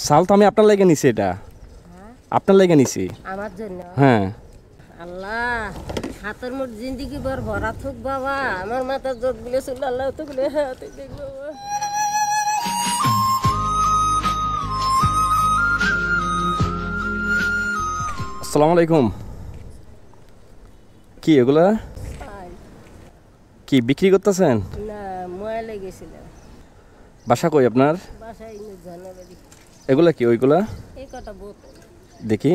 চাল তো আমি আপনার লাগে নিছি, এটা আপনার লাগে নিছি আমার জন্য। হ্যাঁ। আল্লাহ হাতের মোট জিন্দিগি ভর ভরা থাক বাবা, আমার মাথার যোগ গুলো চলে আল্লাহ তো গুলো হাতে দেখ বাবা। আসসালামু আলাইকুম। কি এগুলা কি বিক্রি করতেছেন? না ময়া লেগেছিল। বাসা কই আপনার? বাসায় জানাবাড়ি। এগুলা কি ওইগুলা? এই কটা বোতল দেখি।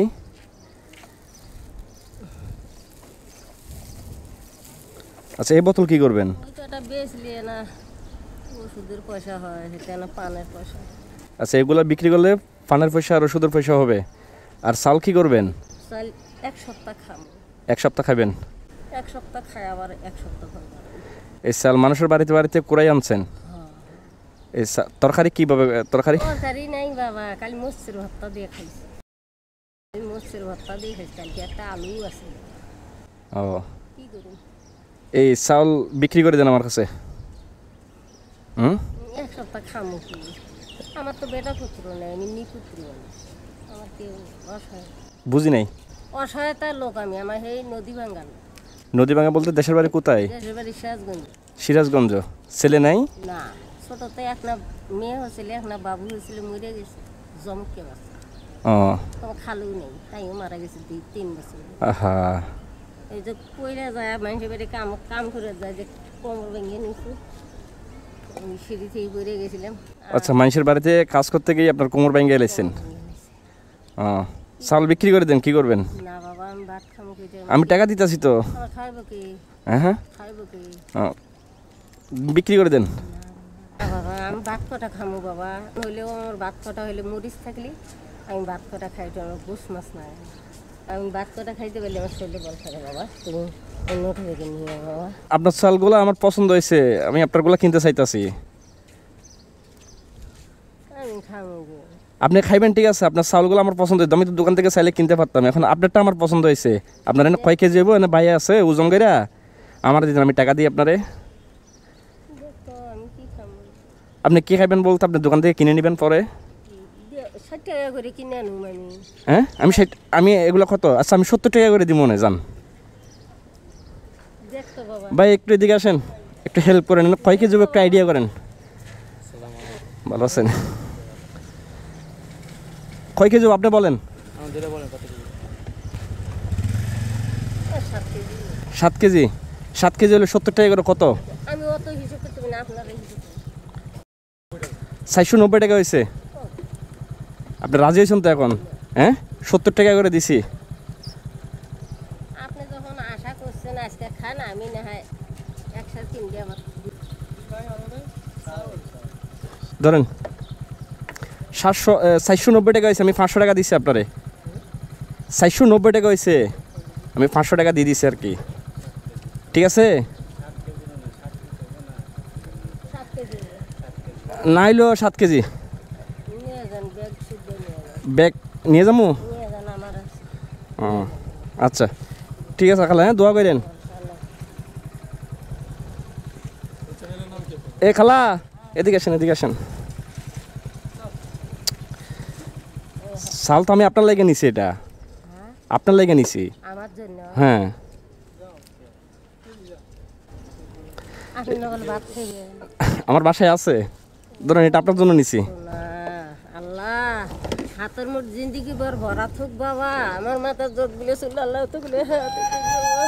আচ্ছা এই বোতল কি করবেন? ওই কটা বেচলে না ওষুধের পয়সা হয়, সেটা না পানের পয়সা। আচ্ছা এগুলা বিক্রি করলে পানের পয়সা আর ওষুধের পয়সা হবে। আর চাল কি করবেন? চাল এক সপ্তাহ খাবো। এক সপ্তাহ খাবেন? এক সপ্তাহ খাই আবার এক সপ্তাহ খাবো। এই চাল মানুষের বাড়িতে বাড়িতে কুড়াই আনছেন? এই তরকারি কিভাবে? তরকারি নাই বাবা, কাল মসুর ভর্তা দিয়ে খাইছি। মসুর ভর্তা দিয়ে খাইছি, কালকে একটা আলু আছে। ও কি করুন, এই চাউল বিক্রি করে দেন আমার কাছে। এক সপ্তাহ খামো কি? আমার তো বেটা পুত্র নেই, আমি নিপুত্র মানুষ। আমার কেউ অসহায়। বুঝি নাই। অসহায়তার লোক আমি। আমার সেই নদী ভাঙ্গাল। নদী ভাঙা বলতে দেশের বাড়ি কোথায়? দেশের বাড়ি সিরাজগঞ্জ। সিরাজগঞ্জ। ছেলে নাই? না, ছোটতে একটা মেয়ে হয়েছিল, একটা বাবু হয়েছিল, মরে গেছে জমকে বাচ্চা। তোমার খালু নেই, তাইও মারা গেছে 2-3 বছর। আহা। এই যে কইরা যায় মানুষের বাড়ি কাম করে যায়, যে কোমর ভেঙে নিয়েছে, সিঁড়ি থেকে পড়ে গেছিলাম। আচ্ছা মানুষের বাড়িতে কাজ করতে গিয়ে আপনার কোমর ভেঙে গেলেছেন? চাল বিক্রি করে দেন, কি করবেন? না বাবা, আমি ভাত খাবো কি? আমি টাকা দিতেছি তো। খাইব কি? হ্যাঁ খাইব কি? বিক্রি করে দেন। বাবা আমি ভাত কটা খামো বাবা, হইলেও আমার ভাত কটা হইলে মরিচ থাকলে আমি ভাত কটা খাইতে, আমার গোস মাছ নাই। আমি ভাত কটা খাইতে পারলে আমার শরীরে বল থাকে বাবা। তুমি অন্যটা থেকে নিয়ে বাবা। আপনার চালগুলো আমার পছন্দ হয়েছে, আমি আপনারগুলো কিনতে চাইতেছি। আমি খামো গো। আপনি খাইবেন ঠিক আছে, আপনার চাউলগুলো আমার পছন্দ হয়েছে, আমি তো দোকান থেকে চাইলে কিনতে পারতাম। এখন আপনারটা আমার পছন্দ হয়েছে। আপনার এনে কয় কেজি হবো? এনে বাইরে আছে ওজন কইরা আমার দিন, আমি টাকা দিই আপনারে। আমি কি খামো? আপনি কি খাইবেন বলতে আপনি দোকান থেকে কিনে নেবেন পরে। 60 টাকা করে কিনে আনুম আমি। হ্যাঁ আমি এগুলো কত? আচ্ছা আমি 70 টাকা করে দিব মনে যান। দেখতো বাবা। ভাই একটু এদিকে আসেন, একটু হেল্প করেন। কয় কেজি একটু আইডিয়া করেন। ভালো আছেন? কয় কেজি আপনি বলেন? 7 কেজি। 7 কেজি হলে 70 টাকা করে কত? আমি অত হিসাব করতে পারি না, আপনারা হিসাব করেন। 490 টাকা হয়েছে। আপনি রাজি হয়েছেন তো এখন? হ্যাঁ 70 টাকা করে দিছি। আপনি যখন আশা করছেন আজকে খান, আমি না হয় একসাথে কিন দিয়ে আমার ধরেন 490 টাকা হয়েছে, আমি 500 টাকা দিচ্ছি আপনারে। 490 টাকা হয়েছে, আমি 500 টাকা দিয়ে দিচ্ছি আর কি। ঠিক আছে? 7 কেজি না হইলো 7 কেজি নিয়ে যান, ব্যাগ শুদ্ধ নিয়ে যান। ব্যাগ নিয়ে যাবো? নিয়ে যান আমার আছে। আচ্ছা ঠিক আছে খালা, হ্যাঁ দোয়া করেন। এ খালা এদিকে আসেন, এদিকে আসেন। চাল তো আমি আপনার লাগে নিছি, এটা আপনার লাগে নিছি। আমার জন্য হ্যাঁ। আপনি নকল ভাত খাইবেন? আমার বাসায় আছে, ধরেন এটা আপনার জন্য নিছি। না আল্লাহ হাতের মোট জিন্দিগি ভর ভরা থাক বাবা, আমার মাথার যোগ গুলো চলে আল্লাহ তো গুলো হাতে দেখ বাবা।